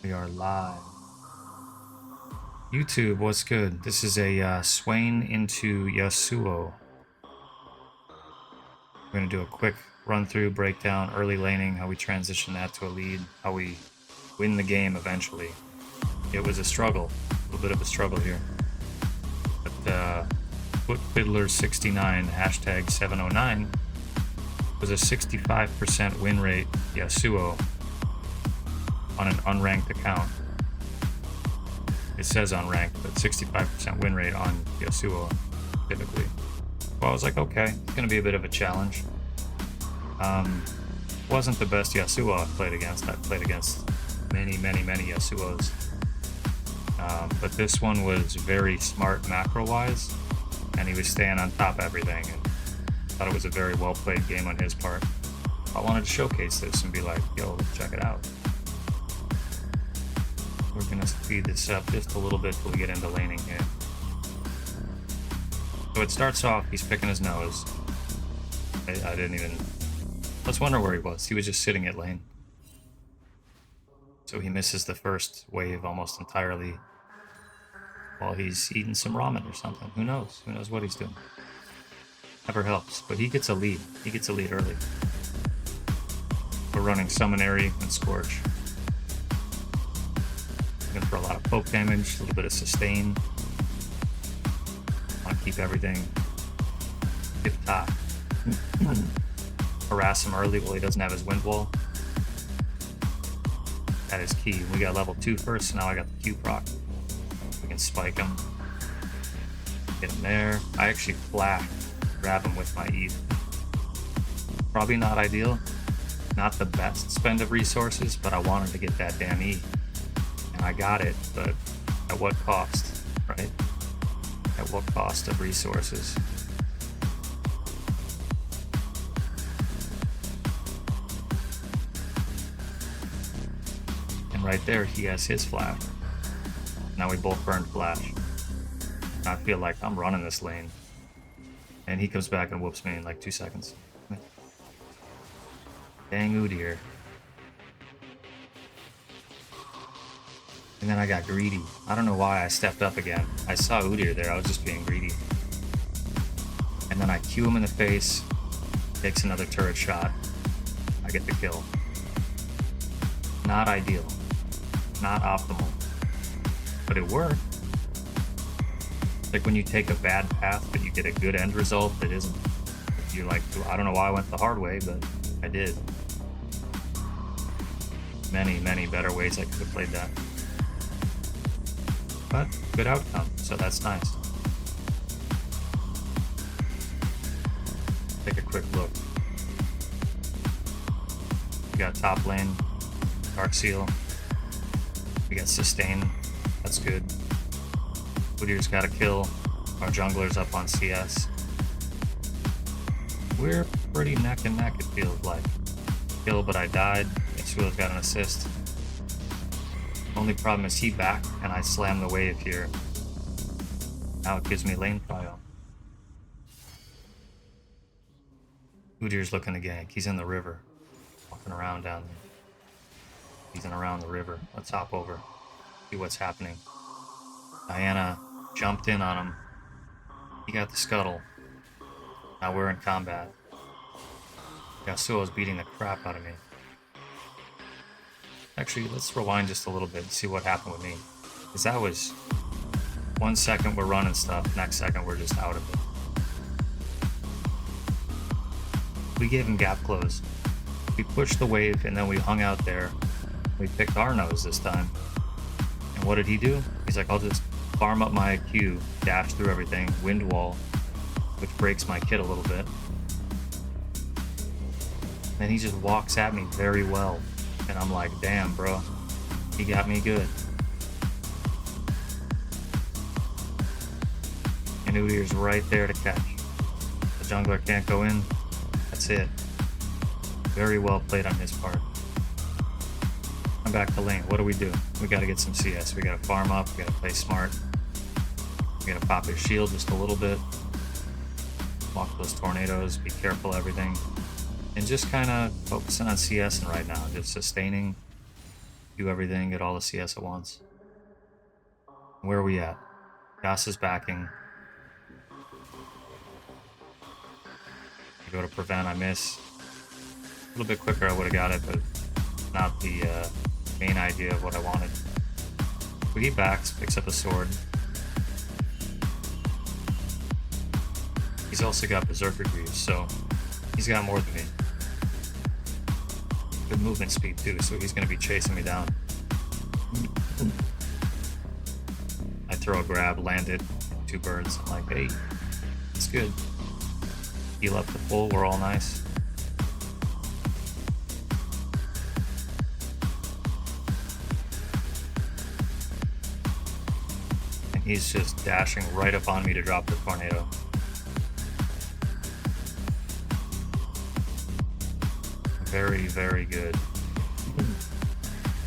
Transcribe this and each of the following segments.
We are live. YouTube, what's good? This is a Swain into Yasuo. We're going to do a quick run-through, breakdown, early laning, how we transition that to a lead, how we win the game eventually. It was a struggle, a little bit of a struggle here. But FootFiddler69, hashtag 709, was a 65% win rate Yasuo on an unranked account. It says unranked, but 65% win rate on Yasuo, typically. Well, I was like, okay, it's going to be a bit of a challenge. Wasn't the best Yasuo I've played against. I've played against many Yasuos. But this one was very smart macro-wise, and he was staying on top of everything, and thought it was a very well-played game on his part. I wanted to showcase this and be like, yo, let's check it out. We're going to speed this up just a little bit till we get into laning here. So it starts off, he's picking his nose. I didn't even... Let's wonder where he was. He was just sitting at lane. So he misses the first wave almost entirely while he's eating some ramen or something. Who knows? Who knows what he's doing? Never helps. But he gets a lead. He gets a lead early. We're running Summon Aery and Scorch. Looking for a lot of poke damage, a little bit of sustain. Want to keep everything tip-top. Harass him early while he doesn't have his wind wall. That is key. We got level 2 first, so now I got the Q proc. We can spike him. Get him there. I actually grab him with my E. Probably not ideal. Not the best spend of resources, but I wanted to get that damn E. And I got it, but at what cost, right? At what cost of resources? And right there, he has his flash. Now we both burned flash. I feel like I'm running this lane. And he comes back and whoops me in like 2 seconds. Dang Udyr. And then I got greedy. I don't know why I stepped up again. I saw Udyr there, I was just being greedy. And then I Q him in the face, takes another turret shot. I get the kill. Not ideal. Not optimal. But it worked. Like when you take a bad path but you get a good end result that isn't... You're like, I don't know why I went the hard way, but I did. Many better ways I could have played that. But good outcome, so that's nice. Take a quick look. We got top lane, Dark Seal. We got sustain, that's good. Udyr's got a kill. Our jungler's up on CS. We're pretty neck and neck, it feels like. Kill, but I died. Yasuo's got an assist. Only problem is he back, and I slam the wave here. Now it gives me lane prio. Udyr's looking to gank. He's in the river. Walking around down there. He's in around the river. Let's hop over. See what's happening. Diana jumped in on him. He got the scuttle. Now we're in combat. Yasuo's beating the crap out of me. Actually, let's rewind just a little bit and see what happened with me. Because that was 1 second we're running stuff, next second we're just out of it. We gave him gap close. We pushed the wave and then we hung out there. We picked our nose this time. And what did he do? He's like, I'll just farm up my Q, dash through everything, wind wall, which breaks my kit a little bit. And he just walks at me very well. And I'm like, damn, bro. He got me good. And Udyr's right there to catch. The jungler can't go in. That's it. Very well played on his part. I'm back to lane. What do? We gotta get some CS. We gotta farm up. We gotta play smart. We gotta pop his shield just a little bit. Walk those tornadoes. Be careful, everything. And just kind of focusing on CS right now. Just sustaining. do everything, get all the CS at once. Where are we at? Gas is backing. I go to prevent, I miss. A little bit quicker I would have got it, but not the main idea of what I wanted. So he backs, picks up a sword. He's also got Berserker Greaves, so he's got more than me. Good movement speed too, so he's going to be chasing me down. I throw a grab, land it, 2 birds. I'm like, hey, it's good. Heal up to full, we're all nice. And he's just dashing right up on me to drop the tornado. Very, very good.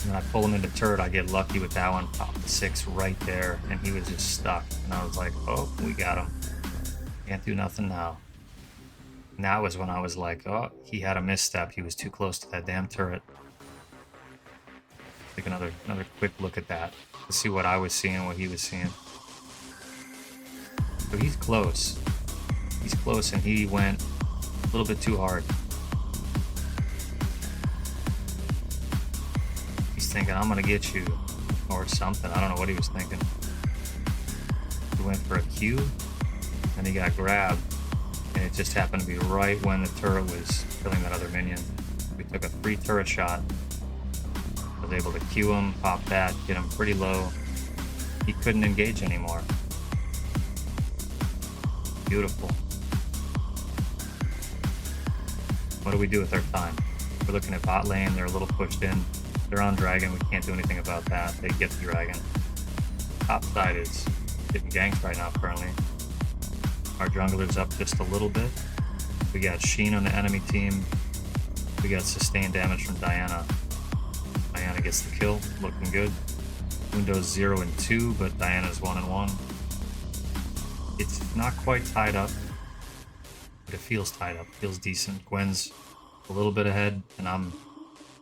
When I pull him into turret, I get lucky with that one. Pop the 6 right there, and he was just stuck. And I was like, oh, we got him. Can't do nothing now. And that was when I was like, oh, he had a misstep. He was too close to that damn turret. Take another quick look at that to see what I was seeing, what he was seeing. So he's close. He's close, and he went a little bit too hard. Thinking I'm gonna get you or something. I don't know what he was thinking. He went for a Q and he got grabbed, and it just happened to be right when the turret was killing that other minion. We took a free turret shot. I was able to Q him, pop that, get him pretty low. He couldn't engage anymore. Beautiful. What do we do with our time? We're looking at bot lane. They're a little pushed in. They're on dragon, we can't do anything about that. They get the dragon. Top side is getting ganked right now currently. Our jungler's up just a little bit. We got Sheen on the enemy team. We got sustained damage from Diana. Diana gets the kill, looking good. Mundo's 0 and 2, but Diana's 1 and 1. It's not quite tied up, but it feels tied up, feels decent. Gwen's a little bit ahead, and I'm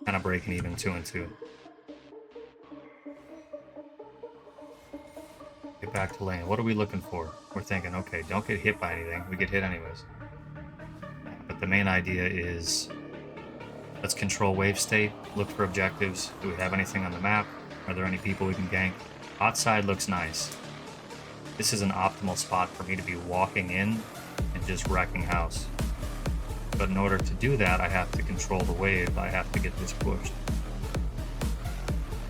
kind of breaking even 2 and 2. Get back to lane. What are we looking for? We're thinking, okay, don't get hit by anything. We get hit anyways. But the main idea is let's control wave state, look for objectives. Do we have anything on the map? Are there any people we can gank? Hot side looks nice. This is an optimal spot for me to be walking in and just wrecking house. But in order to do that, I have to control the wave. I have to get this pushed.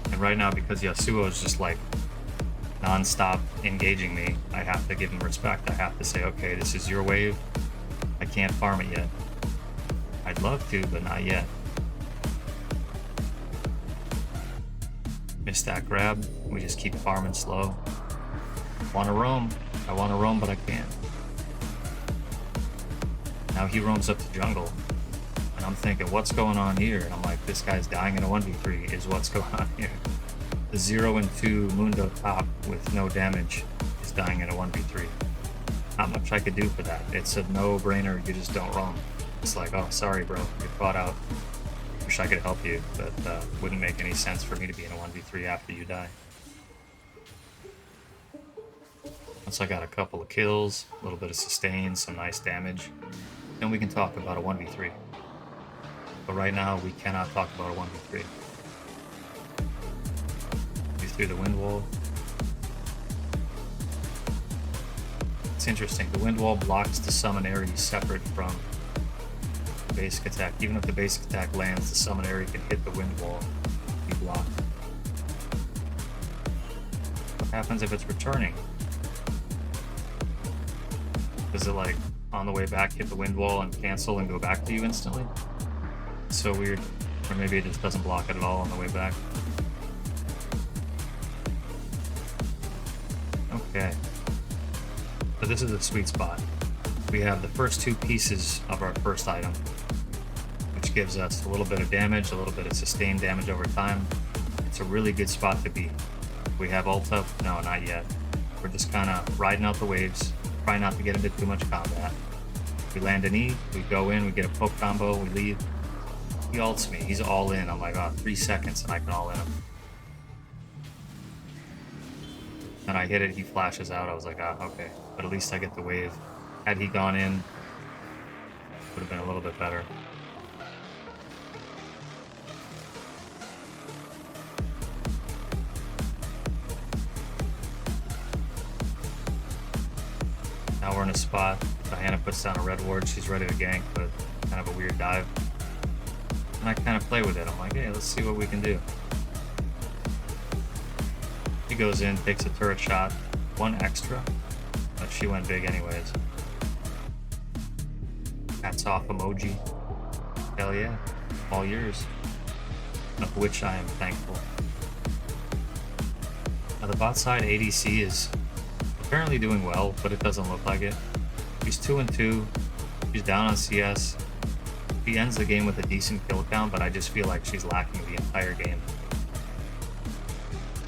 And right now, because Yasuo is just like non-stop engaging me, I have to give him respect. I have to say, okay, this is your wave. I can't farm it yet. I'd love to, but not yet. Missed that grab. We just keep farming slow. Want to roam. I want to roam, but I can't. Now he roams up to jungle, and I'm thinking, what's going on here? And I'm like, this guy's dying in a 1v3 is what's going on here. The 0 and 2 Mundo top with no damage is dying in a 1v3. Not much I could do for that. It's a no-brainer, you just don't roam. It's like, oh, sorry bro, you're caught out. Wish I could help you, but wouldn't make any sense for me to be in a 1v3 after you die. Once I got a couple of kills, a little bit of sustain, some nice damage, then we can talk about a 1v3. But right now, we cannot talk about a 1v3. We threw the wind wall. It's interesting, the wind wall blocks the summon Aery separate from the basic attack. Even if the basic attack lands, the summon Aery can hit the wind wall, be blocked. What happens if it's returning? Does it like on the way back hit the wind wall and cancel and go back to you instantly? It's so weird. Or maybe it just doesn't block it at all on the way back. Okay. So this is a sweet spot. We have the first 2 pieces of our first item, which gives us a little bit of damage, a little bit of sustained damage over time. It's a really good spot to be. We have ult up? No, not yet. We're just kind of riding out the waves. Try not to get into too much combat. We land an E, we go in, we get a poke combo, we leave. He ults me, he's all in. I'm like, oh, 3 seconds and I can all in him. And I hit it, he flashes out. I was like, ah, okay. But at least I get the wave. Had he gone in, would have been a little bit better. Now we're in a spot. Diana puts down a red ward. She's ready to gank, but kind of a weird dive. And I kind of play with it. I'm like, hey, let's see what we can do. He goes in, takes a turret shot. One extra, but she went big anyways. Hats off emoji. Hell yeah. All yours. Of which I am thankful. Now the bot side ADC is apparently doing well, but it doesn't look like it. She's 2-2. She's down on CS. She ends the game with a decent kill count, but I just feel like she's lacking the entire game.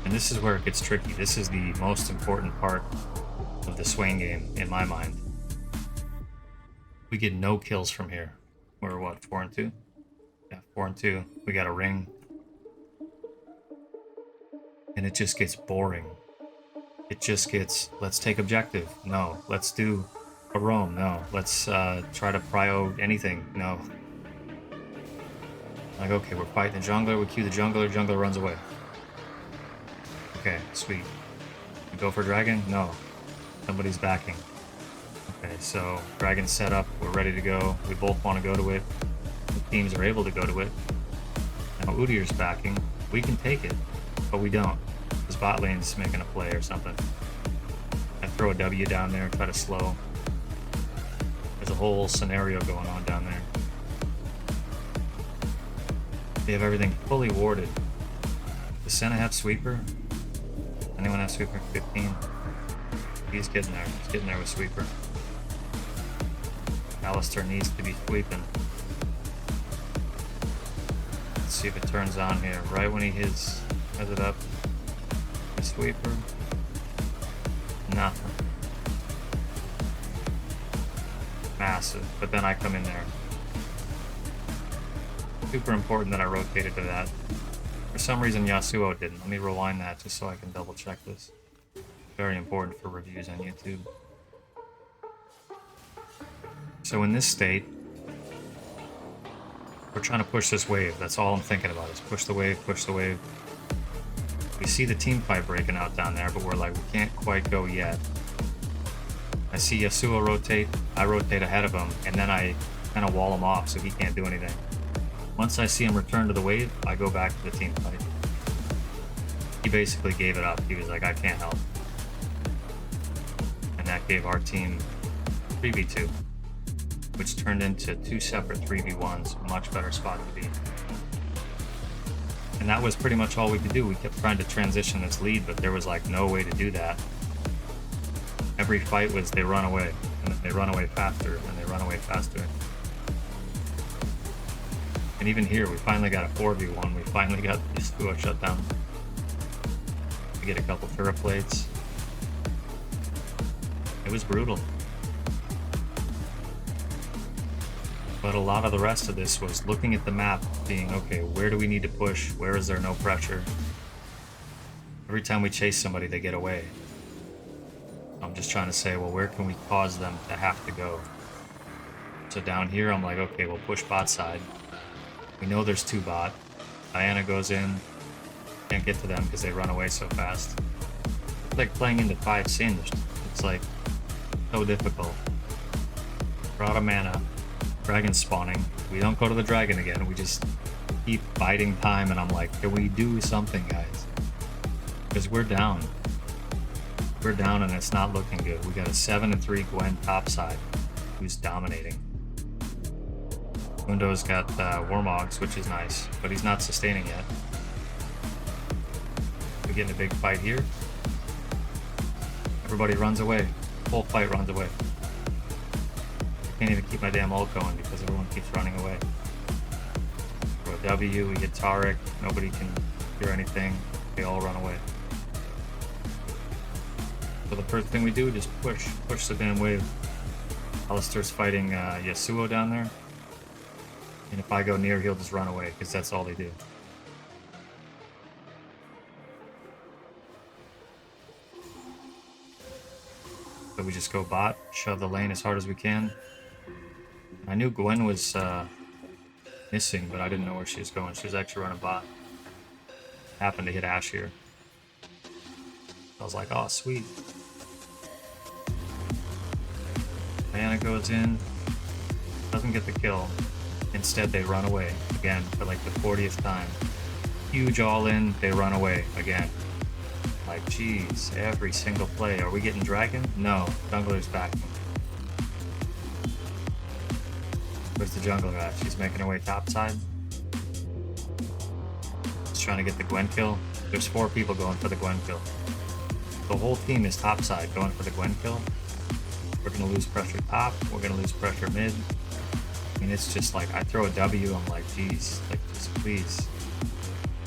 And this is where it gets tricky. This is the most important part of the Swain game, in my mind. We get no kills from here. We're what, 4-2? Yeah, 4-2. We got a ring. And it just gets boring. It just gets, let's take objective. No. Let's do a roam. No. Let's try to prio anything. No. Like, okay, we're fighting the jungler. We cue the jungler runs away. Okay, sweet. We go for dragon? No. Somebody's backing. Okay, so dragon's set up. We're ready to go. We both want to go to it. The teams are able to go to it. Now Udyr's backing. We can take it, but we don't. Because bot lane's making a play or something. I throw a W down there and try to slow. There's a whole scenario going on down there. They have everything fully warded. Does Senna have sweeper? Anyone have sweeper? 15. He's getting there. He's getting there with sweeper. Alistar needs to be sweeping. Let's see if it turns on here. Right when he has it up. The sweeper. Nothing. Massive. But then I come in there. Super important that I rotated to that. For some reason Yasuo didn't. Let me rewind that just so I can double check this. Very important for reviews on YouTube. So in this state, we're trying to push this wave. That's all I'm thinking about is push the wave, push the wave. We see the team fight breaking out down there, but we're like, we can't quite go yet. I see Yasuo rotate, I rotate ahead of him, and then I kind of wall him off so he can't do anything. Once I see him return to the wave, I go back to the team fight. He basically gave it up. He was like, I can't help. And that gave our team 3v2, which turned into 2 separate 3v1s, much better spot to be. And that was pretty much all we could do. We kept trying to transition this lead, but there was like no way to do that. Every fight was they run away, and then they run away faster, and they run away faster. And even here, we finally got a 4v1. We finally got this duo shut down. We get a couple turret plates. It was brutal. But a lot of the rest of this was looking at the map, being, okay, where do we need to push? Where is there no pressure? Every time we chase somebody, they get away. I'm just trying to say, well, where can we cause them to have to go? So down here, I'm like, okay, we'll push bot side. We know there's 2 bot. Diana goes in. Can't get to them because they run away so fast. It's like playing into 5 singed. It's like so difficult. We're out of mana. Dragon spawning. We don't go to the dragon again. We just keep biding time, and I'm like, can we do something, guys? Because we're down. We're down, and it's not looking good. We got a 7-3 Gwen topside who's dominating. Mundo's got Warmogs, which is nice, but he's not sustaining yet. We get in a big fight here. Everybody runs away. The whole fight runs away. I can't even keep my damn ult going because everyone keeps running away. For a W, we get Taric. Nobody can hear anything. They all run away. So the first thing we do is just push the damn wave. Alistar's fighting Yasuo down there. And if I go near, he'll just run away, because that's all they do. So we just go bot, shove the lane as hard as we can. I knew Gwen was missing, but I didn't know where she was going. She was actually running bot. Happened to hit Ashe here. I was like, oh, sweet. Diana goes in, doesn't get the kill. Instead, they run away again for like the 40th time. Huge all in, they run away again. Like, geez, every single play. Are we getting Dragon? No, jungler's backing. Where's the jungler at? She's making her way topside. Just trying to get the Gwen kill. There's 4 people going for the Gwen kill. The whole team is topside going for the Gwen kill. We're going to lose pressure top. We're going to lose pressure mid. I mean, it's just like, I throw a W, I'm like, geez, like, just please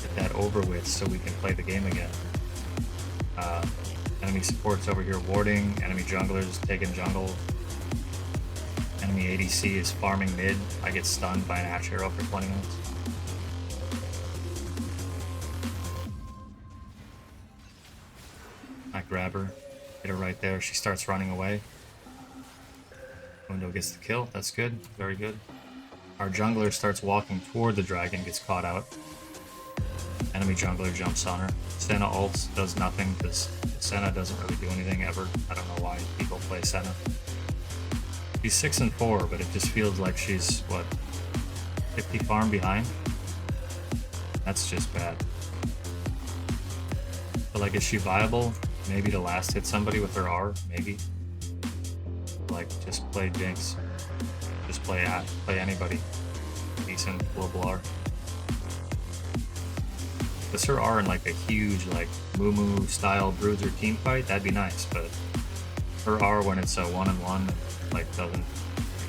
get that over with so we can play the game again. Enemy support's over here warding. Enemy junglers taking jungle. Enemy ADC is farming mid. I get stunned by an Ashe arrow for 20 minutes. I grab her, hit her right there. She starts running away. Mundo gets the kill. That's good. Very good. Our jungler starts walking toward the dragon, gets caught out. Enemy jungler jumps on her. Senna ults, does nothing because Senna doesn't really do anything ever. I don't know why people play Senna. She's 6 and 4, but it just feels like she's, what, 50 farm behind? That's just bad. But like, is she viable? Maybe to last hit somebody with her R? Maybe. Like, just play Jinx. Just play anybody. Decent global R. Is her R in like a huge, like, Moo style bruiser team fight? That'd be nice, but her R when it's a 1-on-1, like, doesn't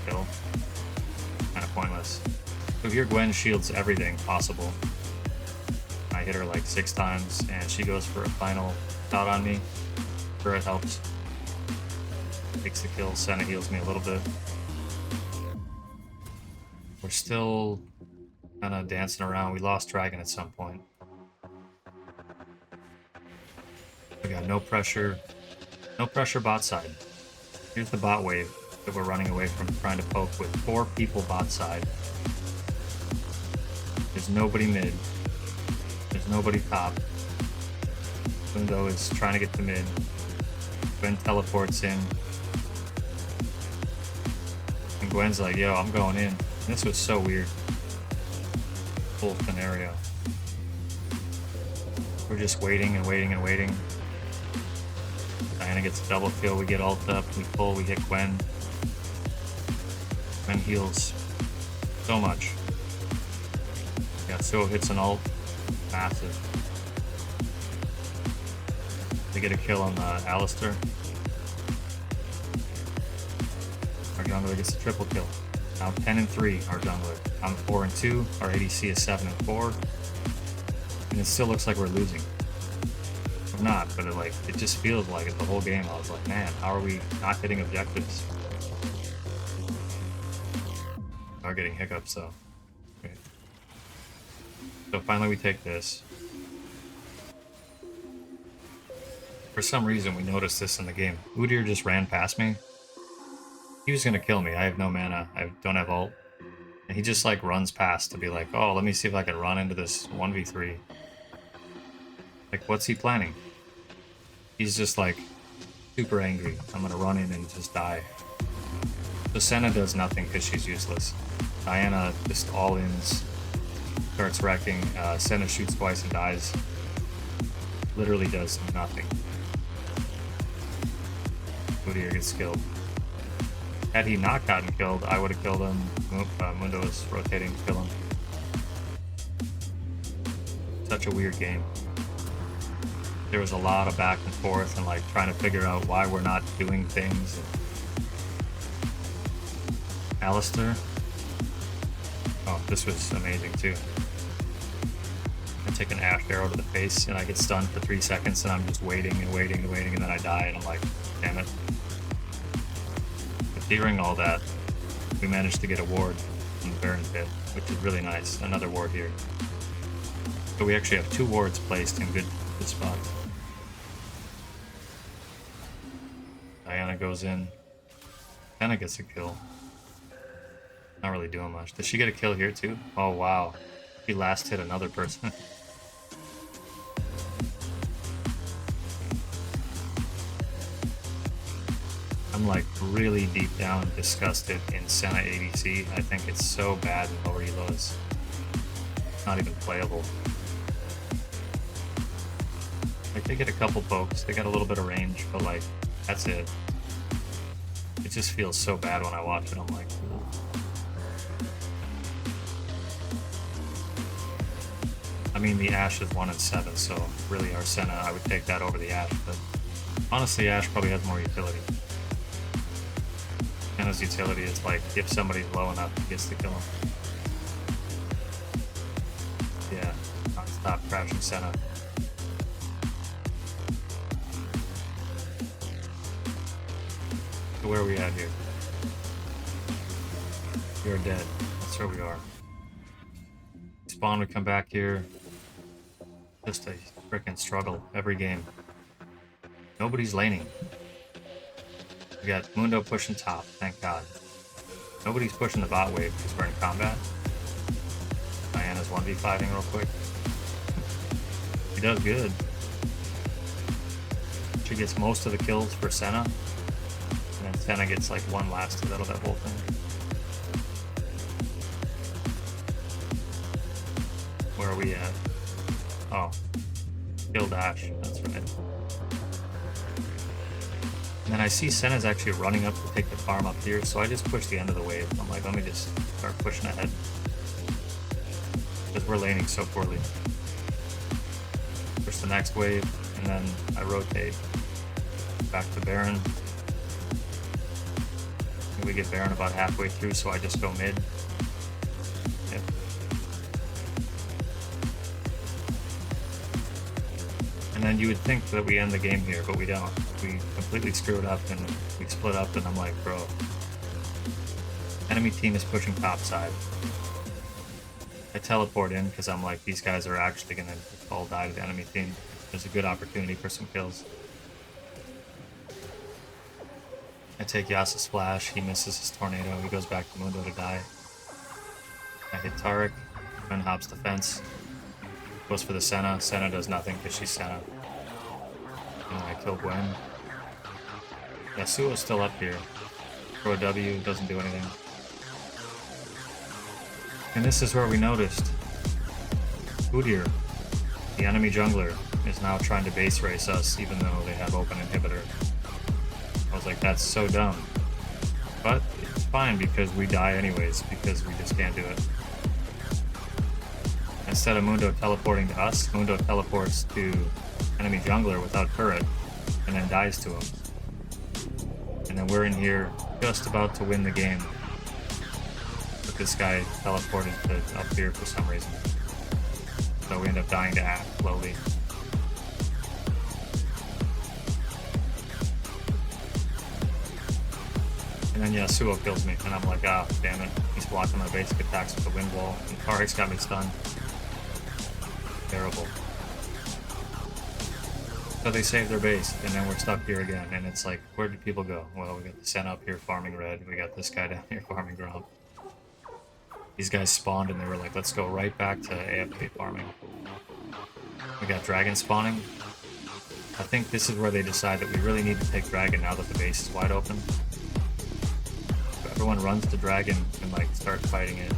kill. Kinda pointless. So here Gwen shields everything possible. I hit her like 6 times, and she goes for a final shot on me. Sure, it helps. Takes the kill. Senna heals me a little bit. We're still kind of dancing around. We lost Dragon at some point. We got no pressure. No pressure bot side. Here's the bot wave that we're running away from, trying to poke with 4 people bot side. There's nobody mid. There's nobody top. Mundo is trying to get to mid. Gwen teleports in. And Gwen's like, yo, I'm going in. And this was so weird. Full scenario. We're just waiting and waiting and waiting. Diana gets a double kill, we get ult up, we pull, we hit Gwen. Gwen heals so much. Yeah, so hits an ult. Massive. They get a kill on Alistar. Our jungler gets a triple kill. Now 10 and 3, our jungler. I'm 4 and 2, our ADC is 7 and 4. And it still looks like we're losing. We're not, but it just feels like it the whole game. I was like, man, how are we not hitting objectives? We are getting hiccups though. Okay. So finally we take this. For some reason we noticed this in the game. Udyr just ran past me. He was gonna kill me. I have no mana. I don't have ult. And he just like runs past to be like, oh, let me see if I can run into this 1v3. Like, what's he planning? He's just like super angry. I'm gonna run in and just die. So Senna does nothing because she's useless. Diana just all-ins, starts wrecking. Senna shoots twice and dies. Literally does nothing. Udyr gets killed. Had he not gotten killed, I would have killed him. Mundo is rotating to kill him. Such a weird game. There was a lot of back and forth and like trying to figure out why we're not doing things. Alistar. Oh, this was amazing too. I take an Ashe arrow to the face and I get stunned for 3 seconds and I'm just waiting and waiting and waiting and then I die and I'm like, damn it. But during all that, we managed to get a ward from the Baron pit, which is really nice. Another ward here. So we actually have 2 wards placed in good spots. Diana goes in. Diana gets a kill. Not really doing much. Did she get a kill here too? Oh wow. She last hit another person. I'm like really deep down disgusted in Senna ADC. I think it's so bad in lower elos. Not even playable. Like they get a couple pokes, they got a little bit of range, but like that's it. It just feels so bad when I watch it. I'm like, ooh. I mean, the Ashe is 1 and 7, so really our Senna, I would take that over the Ashe, but honestly, Ashe probably has more utility. Senna's utility is like, if somebody's low enough, he gets to kill him. Yeah, non-stop crashing Senna. So where are we at here? We are dead. That's where we are. Spawn would come back here. Just a freaking struggle every game. Nobody's laning. We got Mundo pushing top, thank God. Nobody's pushing the bot wave because we're in combat. Diana's 1v5ing real quick. She does good. She gets most of the kills for Senna. And then Senna gets like one last hit out of that whole thing. Where are we at? Oh. Killed Ashe, that's right. And then I see Senna's actually running up to take the farm up here, so I just push the end of the wave. I'm like, let me just start pushing ahead. Because we're laning so poorly. Push the next wave, and then I rotate back to Baron. And we get Baron about halfway through, so I just go mid. Yep. And then you would think that we end the game here, but we don't. We completely screw it up and we split up, and I'm like, bro. Enemy team is pushing top side. I teleport in because I'm like, these guys are actually going to all die to the enemy team. There's a good opportunity for some kills. I take Yasu's splash, he misses his tornado, he goes back to Mundo to die. I hit Taric, Gwen hops the fence, goes for the Senna. Senna does nothing because she's Senna. And I kill Gwen. Yasuo's still up here. Throw a W, doesn't do anything. And this is where we noticed Udyr, the enemy jungler, is now trying to base race us even though they have open inhibitor. I was like, that's so dumb. But it's fine because we die anyways, because we just can't do it. Instead of Mundo teleporting to us, Mundo teleports to enemy jungler without turret and then dies to him. And then we're in here just about to win the game. But this guy teleported to up here for some reason. So we end up dying to Ashe slowly. And then Yasuo kills me, and I'm like, ah, damn it. He's blocking my basic attacks with the wind wall. And Taric's got me stunned. Terrible. So they save their base, and then we're stuck here again. And it's like, where did people go? Well, we got the Senna up here farming red. We got this guy down here farming grump. These guys spawned, and they were like, let's go right back to AFK farming. We got dragon spawning. I think this is where they decide that we really need to take dragon now that the base is wide open. So everyone runs to dragon and like start fighting it.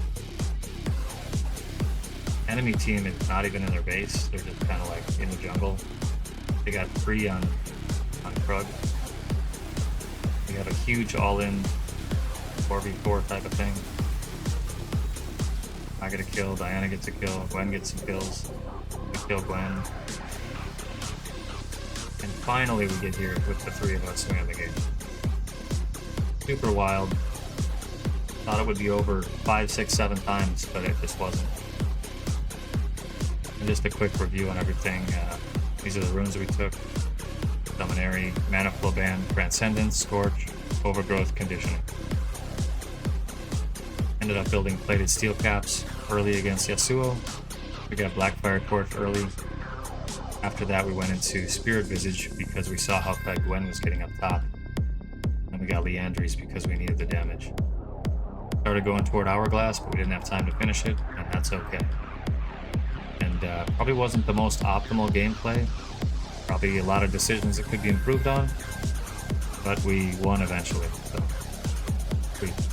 Enemy team is not even in their base. They're just kind of like in the jungle. They got 3 on Krug. We have a huge all-in 4v4 type of thing. I get a kill, Diana gets a kill, Gwen gets some kills. We kill Gwen. And finally we get here with the 3 of us winning the game. Super wild. Thought it would be over 5, 6, 7 times, but it just wasn't. And just a quick review on everything. These are the runes that we took. Summon Aery, Mana Flow Band, Transcendence, Scorch, Overgrowth, Conditioning. Ended up building plated steel caps early against Yasuo. We got Blackfire Torch early. After that we went into Spirit Visage because we saw how fed Gwen was getting up top. got Leandry's because we needed the damage. Started going toward Hourglass, but we didn't have time to finish it, and that's okay. And probably wasn't the most optimal gameplay. Probably a lot of decisions that could be improved on, but we won eventually. So, sweet.